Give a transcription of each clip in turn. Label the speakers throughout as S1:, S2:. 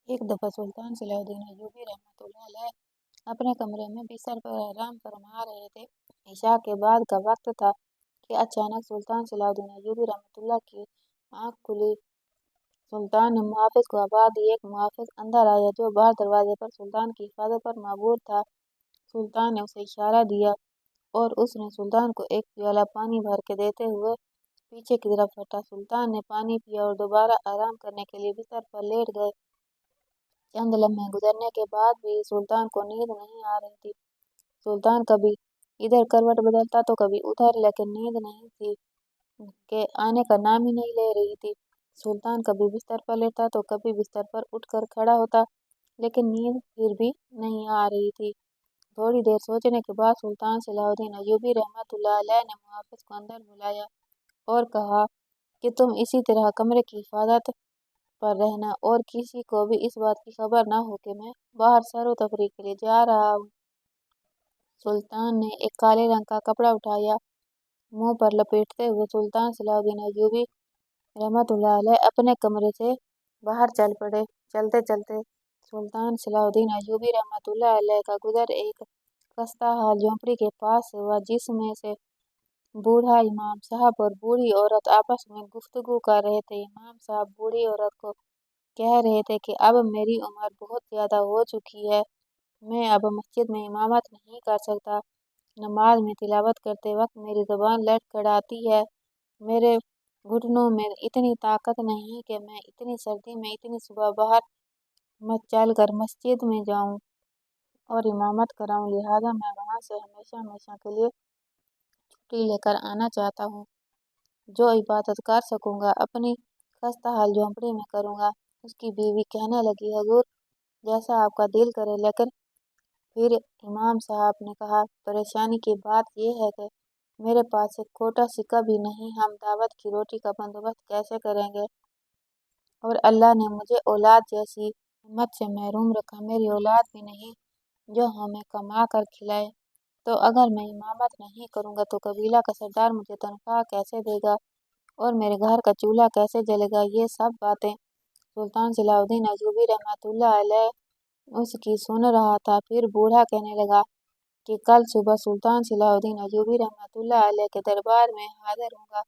S1: ایک دفعہ سلطان صلاح الدین ایوبی رحمۃ اللہ علیہ اپنے کمرے میں بستر پر آرام فرما رہے تھے۔ عشاء کے بعد کا وقت تھا کہ اچانک سلطان صلاح الدین ایوبی رحمۃ اللہ کی آنکھ کھلی۔ سلطان نے محافظ کو آواز دی۔ ایک محافظ اندر آیا جو باہر دروازے پر سلطان کی حفاظت پر مامور تھا۔ سلطان نے اسے اشارہ دیا اور اس نے سلطان کو ایک پیالہ پانی بھر کے دیتے ہوئے پیچھے کی طرف ہٹا۔ سلطان نے پانی پیا اور دوبارہ آرام کرنے کے لیے بستر پر لیٹ گئے۔ چند لمحے گزرنے کے بعد بھی سلطان کو نیند نہیں آ رہی تھی۔ سلطان کبھی ادھر کروٹ بدلتا تو کبھی ادھر، لیکن نیند نہیں تھی کہ آنے کا نام ہی نہیں لے رہی تھی۔ سلطان کبھی بستر پر لیٹتا تو کبھی بستر پر اٹھ کر کھڑا ہوتا، لیکن نیند پھر بھی نہیں آ رہی تھی۔ تھوڑی دیر سوچنے کے بعد سلطان صلاح الدین ایوبی رحمۃ اللہ علیہ نے محافظ کو اندر بلایا اور کہا کہ تم اسی طرح کمرے کی حفاظت پر رہنا اور کسی کو بھی اس بات کی خبر نہ ہو کہ میں باہر سیر و تفریح کے لیے جا رہا ہوں۔ سلطان نے ایک کالے رنگ کا کپڑا اٹھایا۔ منہ پر لپیٹتے ہوئے سلطان صلاح الدین ایوبی رحمۃ اللہ علیہ اپنے کمرے سے باہر چل پڑے۔ چلتے چلتے سلطان صلاح الدین ایوبی رحمۃ اللہ علیہ کا گزر ایک خستہ حال جھونپڑی کے پاس سے ہوا، جس میں سے بوڑھا امام صاحب اور بوڑھی عورت آپس میں گفتگو کر رہے تھے۔ امام صاحب بوڑھی عورت کو کہہ رہے تھے کہ اب میری عمر بہت زیادہ ہو چکی ہے، میں اب مسجد میں امامت نہیں کر سکتا۔ نماز میں تلاوت کرتے وقت میری زبان لڑکھڑاتی ہے۔ میرے گھٹنوں میں اتنی طاقت نہیں کہ میں اتنی سردی میں اتنی صبح باہر چل کر مسجد میں جاؤں اور امامت کراؤں، لہٰذا میں وہاں سے ہمیشہ ہمیشہ کے لیے چھٹی لے کر آنا چاہتا ہوں۔ جو عبادت کر سکوں گا اپنی خستہ حال جھونپڑی میں کروں گا۔ اس کی بیوی کہنے لگی، حضور جیسا آپ کا دل کرے، لیکن پھر امام صاحب نے کہا، پریشانی کی بات یہ ہے کہ میرے پاس ایک کھوٹا سکہ بھی نہیں، ہم دعوت کی روٹی کا بندوبست کیسے کریں گے؟ اور اللہ نے مجھے اولاد جیسی نعمت سے محروم رکھا، میری اولاد بھی نہیں جو ہمیں کما کر کھلائے، تو اگر میں امامت نہیں کروں گا تو قبیلہ کا سردار مجھے تنخواہ کیسے دے گا اور میرے گھر کا چولہا کیسے جلے گا؟ یہ سب باتیں سلطان صلاح الدین ایوبی رحمۃ اللہ علیہ اس کی سن رہا تھا۔ پھر بوڑھا کہنے لگا کہ کل صبح سلطان صلاح الدین ایوبی رحمۃ اللہ علیہ کے دربار میں حاضر ہوں گا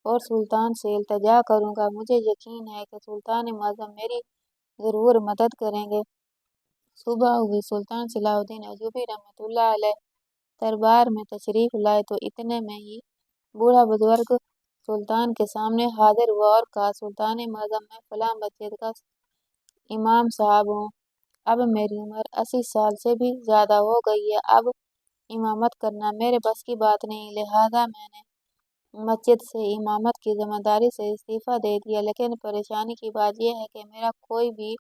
S1: اور سلطان سے التجا کروں گا۔ مجھے یقین ہے کہ سلطان معظم میری ضرور مدد کریں گے۔ صبح ہوئی، سلطان صلاح الدین ایوبی رحمۃ اللہ علیہ دربار میں تشریف لائے تو اتنے میں ہی بوڑھا بزرگ سلطان کے سامنے حاضر ہوا اور کہا، سلطان معظم میں فلاں مسجد کا امام صاحب ہوں۔ اب میری عمر 80 سال سے بھی زیادہ ہو گئی ہے، اب امامت کرنا میرے بس کی بات نہیں، لہٰذا میں نے مسجد سے امامت کی ذمہ داری سے استعفیٰ دے دیا۔ لیکن پریشانی کی بات یہ ہے کہ میرا کوئی بھی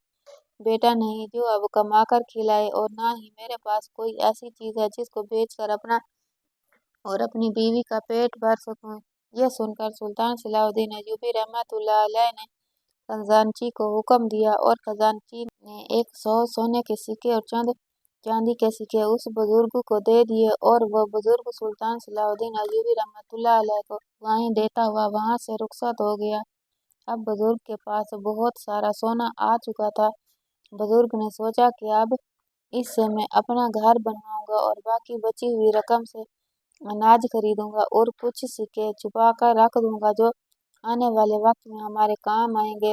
S1: بیٹا نہیں جو اب کما کر کھلائے، اور نہ ہی میرے پاس کوئی ایسی چیز ہے جس کو بیچ کر اپنا اور اپنی بیوی کا پیٹ بھر سکوں۔ یہ سن کر سلطان صلاح الدین ایوبی رحمۃ اللہ علیہ نے خزانچی کو حکم دیا اور خزانچی نے 100 سونے کے سکے اور چند چاندی کے سکے اس بزرگ کو دے دیے، اور وہ بزرگ سلطان صلاح الدین ایوبی رحمۃ اللہ علیہ کو دعائیں دیتا ہوا وہاں سے رخصت ہو گیا۔ اب بزرگ کے پاس بہت سارا سونا آ چکا تھا۔ بزرگ نے سوچا کہ اب اس سے میں اپنا گھر بنواؤں گا اور باقی بچی ہوئی رقم سے اناج خریدوں گا اور کچھ سکے چھپا کر رکھ دوں گا جو آنے والے وقت میں ہمارے کام آئیں گے۔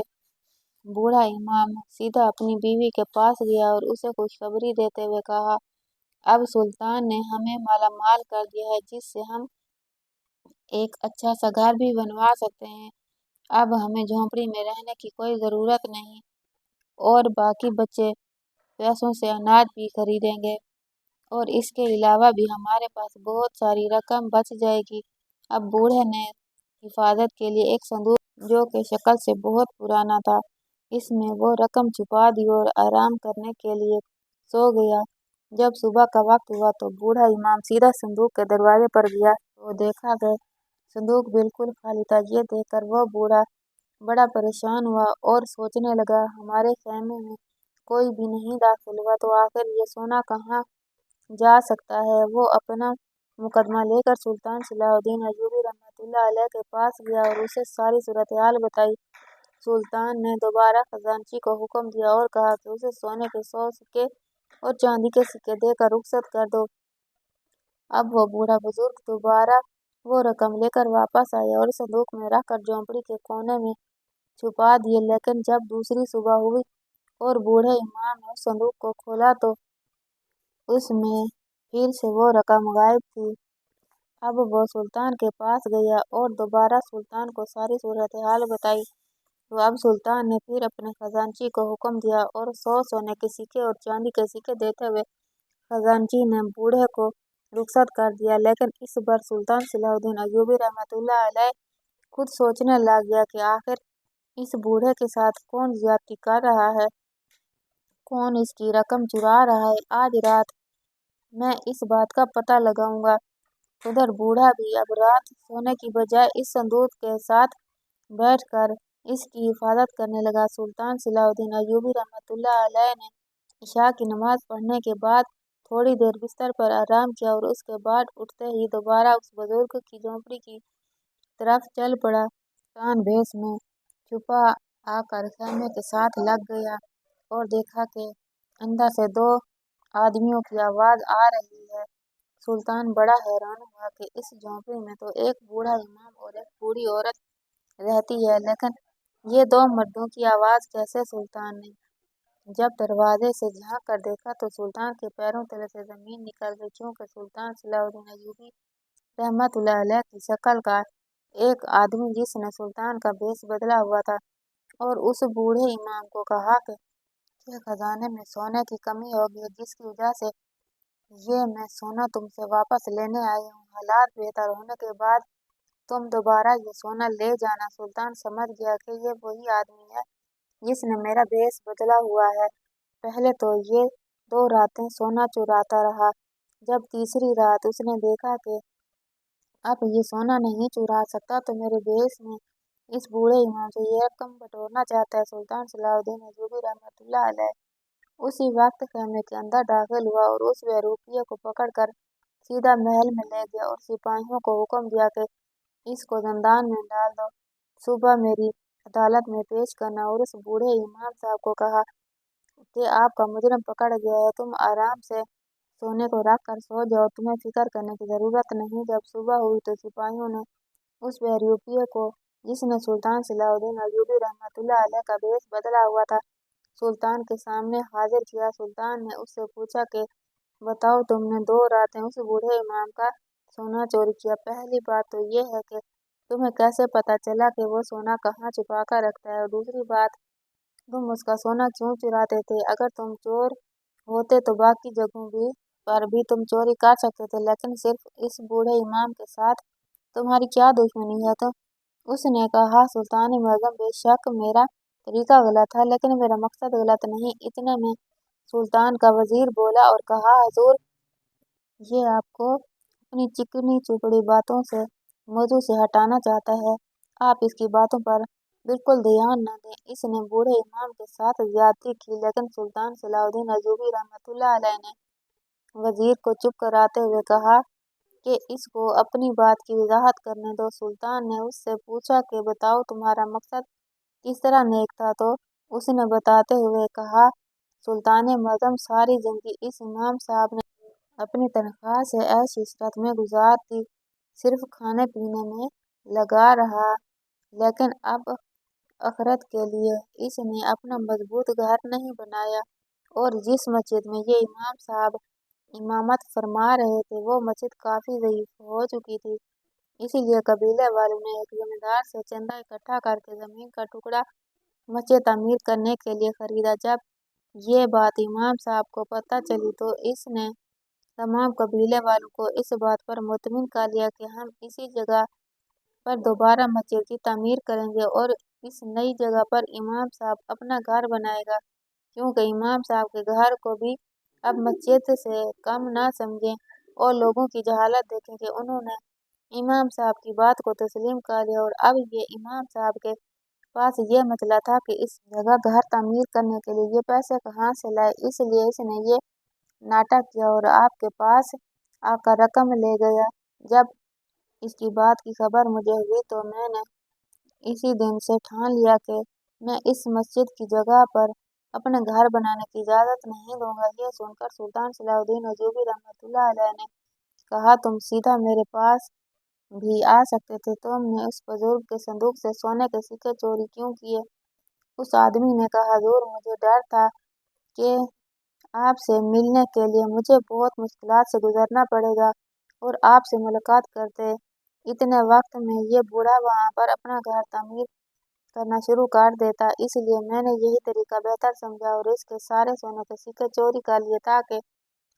S1: بوڑھا امام سیدھا اپنی بیوی کے پاس گیا اور اسے خوشخبری دیتے ہوئے کہا، اب سلطان نے ہمیں مالا مال کر دیا ہے، جس سے ہم ایک اچھا سا گھر بھی بنوا سکتے ہیں۔ اب ہمیں جھونپڑی میں رہنے کی کوئی ضرورت نہیں اور باقی بچے پیسوں سے اناج بھی خریدیں گے، اور اس کے علاوہ بھی ہمارے پاس بہت ساری رقم بچ جائے گی۔ اب بوڑھے نے حفاظت کے لیے ایک صندوق جو کہ شکل سے بہت پرانا تھا، اس میں وہ رقم چھپا دی اور آرام کرنے کے لیے سو گیا۔ جب صبح کا وقت ہوا تو بوڑھا امام سیدھا صندوق کے دروازے پر گیا تو دیکھا کہ صندوق بالکل خالی تھا۔ یہ دیکھ کر وہ بوڑھا بڑا پریشان ہوا اور سوچنے لگا، ہمارے خیمے میں کوئی بھی نہیں داخل ہوا تو آخر یہ سونا کہاں جا سکتا ہے؟ وہ اپنا مقدمہ لے کر سلطان صلاح الدین ایوبی رحمۃ اللہ علیہ کے پاس گیا اور اسے ساری صورتحال بتائی۔ सुल्तान ने दोबारा खजांची को हुक्म दिया और कहा कि उसे सोने के 100 सिक्के और चांदी के सिक्के देकर रुखसत कर दो। अब वो बूढ़ा बुजुर्ग दोबारा वो रकम लेकर वापस आया और संदूक में रखकर झोंपड़ी के कोने में छुपा दिए। लेकिन जब दूसरी सुबह हुई और बूढ़े इमाम ने उस संदूक को खोला तो उसमें फिर से वो रकम गायब थी। अब वो सुल्तान के पास गया और दोबारा सुल्तान को सारी सूरत हाल बताई। तो अब सुल्तान ने फिर अपने खजांची को हुक्म दिया और 100 सोने के सिक्के और चांदी के सिक्के देते हुए खजांची ने बूढ़े को रुखसत कर दिया। लेकिन इस बार सुल्तान सलाहुद्दीन अय्यूबी रहमतुल्लाह अलैह खुद सोचने लग गया कि आखिर इस बूढ़े के साथ कौन ज्यादती कर रहा है, कौन इसकी रकम चुरा रहा है। आज रात मैं इस बात का पता लगाऊंगा। उधर बूढ़ा भी अब रात सोने की बजाय इस संदूक के साथ बैठकर इसकी हिफाजत करने लगा। सुल्तान सलाहुद्दीन अय्यूबी रहमतुल्लाह अलैह ने इशा की नमाज पढ़ने के बाद थोड़ी देर बिस्तर पर आराम किया और उसके बाद उठते ही दोबारा उस बुजुर्ग की झोंपड़ी की तरफ चल पड़ा। कान भेस में छुपा आकर खेमे के साथ लग गया और देखा कि अंदर से 2 आदमियों की आवाज आ रही है। सुल्तान बड़ा हैरान हुआ कि इस झोंपड़ी में तो एक बूढ़ा इमाम और एक बूढ़ी औरत रहती है, लेकिन ये 2 मर्दों की आवाज कैसे। सुल्तान ने जब दरवाजे से झांक कर देखा तो सुल्तान के पैरों तले से जमीन निकल गई, क्योंकि सुल्तान सलाहुद्दीन अय्यूबी रहमतुल्लाह अलैह की शक्ल का एक आदमी जिसने सुल्तान का भेष बदला हुआ था और उस बूढ़े इमाम को कहा कि खजाने में सोने की कमी होगी, जिसकी वजह से ये मैं सोना तुमसे वापस लेने आई हूँ। हालात बेहतर होने के बाद तुम दोबारा ये सोना ले जाना। सुल्तान समझ गया कि ये वही आदमी है जिसने मेरा भेष बदला हुआ है। पहले तो ये 2 रातें सोना चुराता रहा। जब तीसरी रात उसने देखा कि अब ये सोना नहीं चुरा सकता तो मेरे भेष में इस बूढ़े इमाम से ये रकम बटोरना चाहता है। सुल्तान सलाहुद्दीन अय्यूबी रहमतुल्लाह अलैह उसी वक्त खेमे के अंदर दाखिल हुआ और उस बहरूपिये को पकड़कर सीधा महल में ले गया और सिपाहियों को हुक्म दिया कि इसको ज़ंदान में डाल दो, सुबह मेरी अदालत में पेश करना। और उस बूढ़े इमाम साहब को कहा कि आपका मुजरिम पकड़ गया है, तुम आराम से सोने को रख कर सो जाओ, तुम्हें फिक्र करने की जरूरत नहीं। जब सुबह हुई तो सिपाहियों ने उस बहरूपिये को, जिसने सुल्तान सलाहुद्दीन अय्यूबी रहमतुल्लाह अलैह का भेष बदला हुआ था, सुल्तान के सामने हाजिर किया। सुल्तान ने उससे पूछा कि बताओ, तुमने 2 रातें उस बूढ़े इमाम का सोना चोरी किया। पहली बात तो ये है कि तुम्हें कैसे पता चला कि वो सोना कहाँ छुपा कर रखता है, और दूसरी बात तुम उसका सोना क्यों चुराते थे। अगर तुम चोर होते तो बाकी जगहों पर भी तुम चोरी कर सकते थे, लेकिन सिर्फ इस बूढ़े इमाम के साथ तुम्हारी क्या दुश्मनी है। तो उसने कहा, सुल्तान मुअज़्ज़म, बेशक मेरा तरीका गलत था, लेकिन मेरा मकसद गलत नहीं। इतने में सुल्तान का वजीर बोला और कहा, हुजूर, ये आपको अपनी चिकनी चुपड़ी बातों से मौजू से हटाना चाहता है। आप इसकी बातों पर बिल्कुल ध्यान न दें। इसने बूढ़े इमाम के साथ ज्यादती की। लेकिन सुल्तान सलाहुद्दीन अय्यूबी रहमतुल्लाह अलैह ने वजीर को चुप कराते हुए कहा कि इसको अपनी बात की वजाहत करने दो। सुल्तान ने उससे पूछा कि बताओ, तुम्हारा मकसद किस तरह नेक था। तो उसने बताते हुए कहा, सुल्तान मुअज़्ज़म, सारी जिंदगी इस इमाम साहब ने अपनी तनख्वाह से ऐश इशरत में गुजार दी, सिर्फ खाने पीने में लगा रहा। लेकिन अब आखिरत के लिए इसने अपना मजबूत घर नहीं बनाया, और जिस मस्जिद में ये इमाम साहब इमामत फरमा रहे थे वो मस्जिद काफी ज़ईफ हो चुकी थी। इसीलिए कबीले वालों ने एक जमींदार से चंदा इकट्ठा करके जमीन का टुकड़ा मस्जिद तामीर करने के लिए खरीदा। जब ये बात इमाम साहब को पता चली तो इसने तमाम कबीले वालों को इस बात पर मुतमिन कर लिया कि हम इसी जगह पर दोबारा मस्जिद की तामीर करेंगे और इस नई जगह पर इमाम साहब अपना घर बनाएगा, क्योंकि इमाम साहब के घर को भी अब मस्जिद से कम ना समझें और लोगों की जहालत देखें कि उन्होंने इमाम साहब की बात को तस्लीम कर लिया। और अब ये इमाम साहब के पास ये मसला था कि इस जगह घर तामीर करने के लिए ये पैसे कहाँ से लाए। इसलिए इसने ये नाटक किया और आपके पास आकर रकम ले गया। जब इसकी बात की खबर मुझे हुई तो मैंने इसी दिन से ठान लिया कि मैं इस मस्जिद की जगह पर अपने घर बनाने की इजाज़त नहीं दूंगा। ये सुनकर सुल्तान सलाहुद्दीन अय्यूबी रहमतुल्लाह अलैह ने कहा, तुम सीधा मेरे पास भी आ सकते थे। तुमने उस बुजुर्ग के संदूक से सोने के सिक्के चोरी क्यों किए? उस आदमी ने कहा, हुजूर, मुझे डर था कि आपसे मिलने के लिए मुझे बहुत मुश्किलात से गुजरना पड़ेगा और आपसे मुलाकात करते इतने वक्त में ये बूढ़ा वहाँ पर अपना घर तामीर करना शुरू कर देता। इसलिए मैंने यही तरीका बेहतर समझा और इसके सारे सोने के सिक्के चोरी कर लिए, ताकि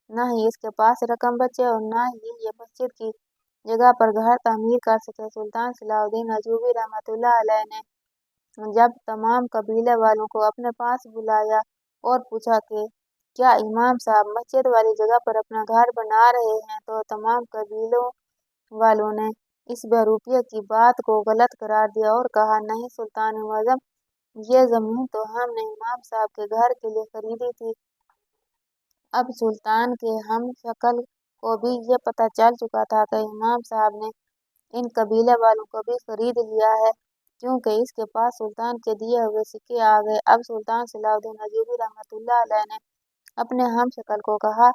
S1: न ही इसके पास रकम बचे और न ही ये मस्जिद की जगह पर घर तामीर कर सके। सुल्तान सलाहुद्दीन अय्यूबी रहमतुल्लाह अलैह ने जब तमाम कबीले वालों को अपने पास बुलाया और पूछा कि क्या इमाम साहब मस्जिद वाली जगह पर अपना घर बना रहे हैं, तो तमाम कबीलों वालों ने इस बहरूपिये की बात को गलत करार दिया और कहा, नहीं सुल्तान मुअज़्ज़म, ये ज़मीन तो हमने इमाम साहब के घर के लिए खरीदी थी। अब सुल्तान के हमशक्ल को भी ये पता चल चुका था कि इमाम साहब ने इन कबीले वालों को भी खरीद लिया है, क्योंकि इसके पास सुल्तान के दिए हुए सिक्के आ गए। अब सुल्तान सलाहुद्दीन अय्यूबी रहमतुल्लाह अलैह ने अपने हमशक्ल को कहा,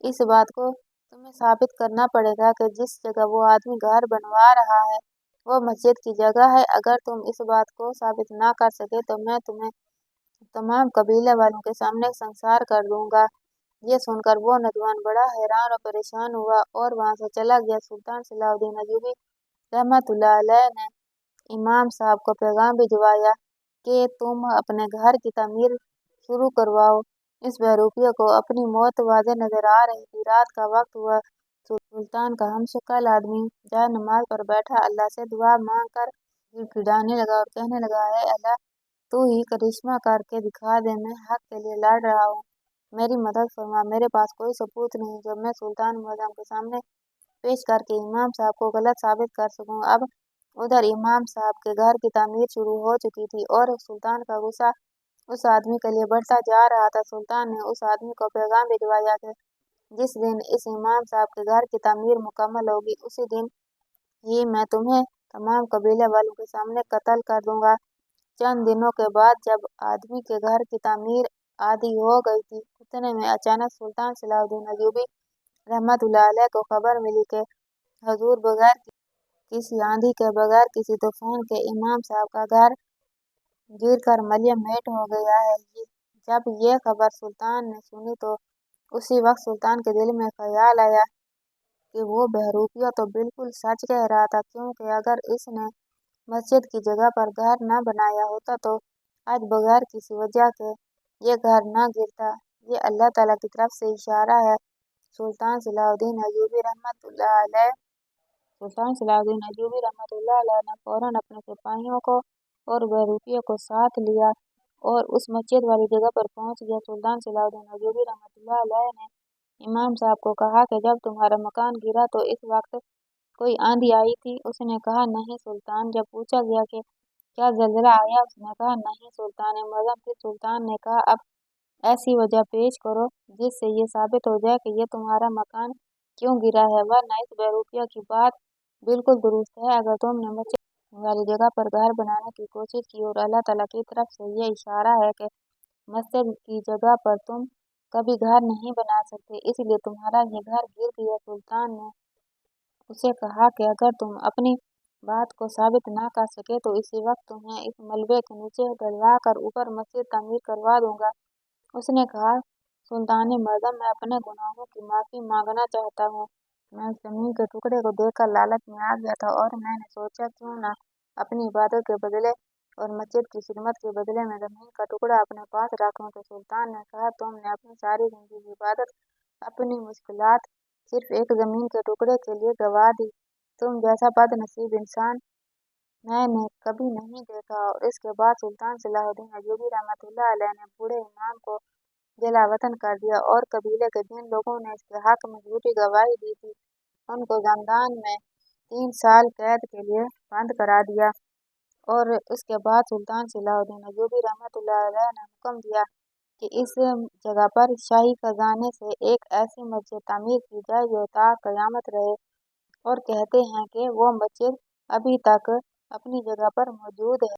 S1: इस बात को तुम्हें साबित करना पड़ेगा कि जिस जगह वो आदमी घर बनवा रहा है वो मस्जिद की जगह है। अगर तुम इस बात को साबित ना कर सके तो मैं तुम्हें तमाम कबीले वालों के सामने संसार कर दूंगा। ये सुनकर वो नौजवान बड़ा हैरान और परेशान हुआ और वहां से चला गया। सुल्तान सलाहुद्दीन अय्यूबी रहमतुल्लाह अलैह ने इमाम साहब को पैगाम भिजवाया कि तुम अपने घर की तामीर शुरू करवाओ। इस बहरूपिये को अपनी मौत वाज़ेह नजर आ रही थी। रात का वक्त हुआ। सुल्तान का हमशक्ल आदमी जाए नमाज पर बैठा अल्लाह से दुआ मांग कर गिड़गिड़ाने लगा और कहने लगा, है अल्लाह, तू ही करिश्मा करके दिखा दे। मैं हक के लिए लड़ रहा हूँ, मेरी मदद फरमा। मेरे पास कोई सबूत नहीं जो मैं सुल्तान मुअज़्ज़म के सामने पेश करके इमाम साहब को गलत साबित कर सकूं। अब उधर इमाम साहब के घर की तामीर शुरू हो चुकी थी और सुल्तान का गुस्सा उस आदमी के लिए बढ़ता जा रहा था। सुल्तान ने उस आदमी को पैगाम भिजवाया कि जिस दिन इस इमाम साहब के घर की तामीर मुकम्मल होगी, उसी दिन ही मैं तुम्हें तमाम कबीले वालों के सामने कत्ल कर दूंगा। चंद दिनों के बाद जब आदमी के घर की तामीर आधी हो गई थी, उतने में अचानक सुल्तान सलाहुद्दीन अय्यूबी रहमतुल्लाह अलैह को खबर मिली कि हुजूर, बगैर किसी आंधी के, बगैर किसी तूफान के इमाम साहब का घर गिरकर मलयमेट हो गया है। जब ये खबर सुल्तान ने सुनी तो उसी वक्त सुल्तान के दिल में ख्याल आया कि वो बहरूपिया तो बिल्कुल सच कह रहा था, क्योंकि अगर इसने मस्जिद की जगह पर घर न बनाया होता तो आज बगैर किसी वजह के ये घर न गिरता। ये अल्लाह ताला की तरफ से इशारा है। सुल्तान सलाहुद्दीन अय्यूबी रहमतुल्लाह अलैह ने फौरन अपने सिपाहियों को और बहरूपिये को साथ लिया और उस मस्जिद वाली जगह पर पहुंच गया। सुल्तान सलाहुद्दीन अय्यूबी रहमतुल्लाह अलैह ने इमाम साहब को कहा कि जब तुम्हारा मकान गिरा तो इस वक्त कोई आंधी आई थी? उसने कहा, नहीं सुल्तान। जब पूछा गया कि क्या ज़लज़ला आया? उसने कहा, नहीं सुल्तान मुअज़्ज़म। फिर सुल्तान ने कहा, अब ऐसी वजह पेश करो जिससे ये साबित हो जाए कि ये तुम्हारा मकान क्यों गिरा है, वरना इस बहरूपिया की बात बिल्कुल दुरुस्त है। अगर तुमने मस्जिद वाली जगह पर घर बनाने की कोशिश की और अल्लाह ताला की तरफ से ये इशारा है कि मस्जिद की जगह पर तुम कभी घर नहीं बना सकते, इसलिए तुम्हारा ये घर गिर गया। सुल्तान ने उसे कहा कि अगर तुम अपनी बात को साबित ना कर सके तो इसी वक्त तुम्हें इस मलबे के नीचे डलवा कर ऊपर मस्जिद तामीर करवा दूंगा। उसने कहा, सुल्तान मुअज़्ज़म, मैं अपने गुनाहों की माफ़ी मांगना चाहता हूँ। मैं उस जमीन के टुकड़े को देखकर लालच में आ गया था और मैंने सोचा क्यों न अपनी इबादत के बदले और मस्जिद की खिदमत के बदले में जमीन का टुकड़ा अपने पास रखूं। तो सुल्तान ने कहा, तुमने अपनी सारी जिंदगी इबादत, अपनी मुश्किलात सिर्फ एक जमीन के टुकड़े के लिए गंवा दी। तुम जैसा बदनसीब इंसान मैंने कभी नहीं देखा। और इसके बाद सुल्तान सलाहुद्दीन अय्यूबी रहमतुल्लाह अलैह ने बूढ़े इमाम को जलावतन कर दिया और कबीले के जिन लोगों ने इसके हक में झूठी गवाही दी थी उनको ज़ंदान में 3 साल कैद के लिए बंद करा दिया। और उसके बाद सुल्तान सलाहुद्दीन अय्यूबी रहमतुल्लाह अलैह ने हुक्म दिया कि इस जगह पर शाही खजाने से एक ऐसी मस्जिद तामीर की जाए जो ता क़यामत रहे। और कहते हैं कि वो मस्जिद अभी तक अपनी जगह पर मौजूद है।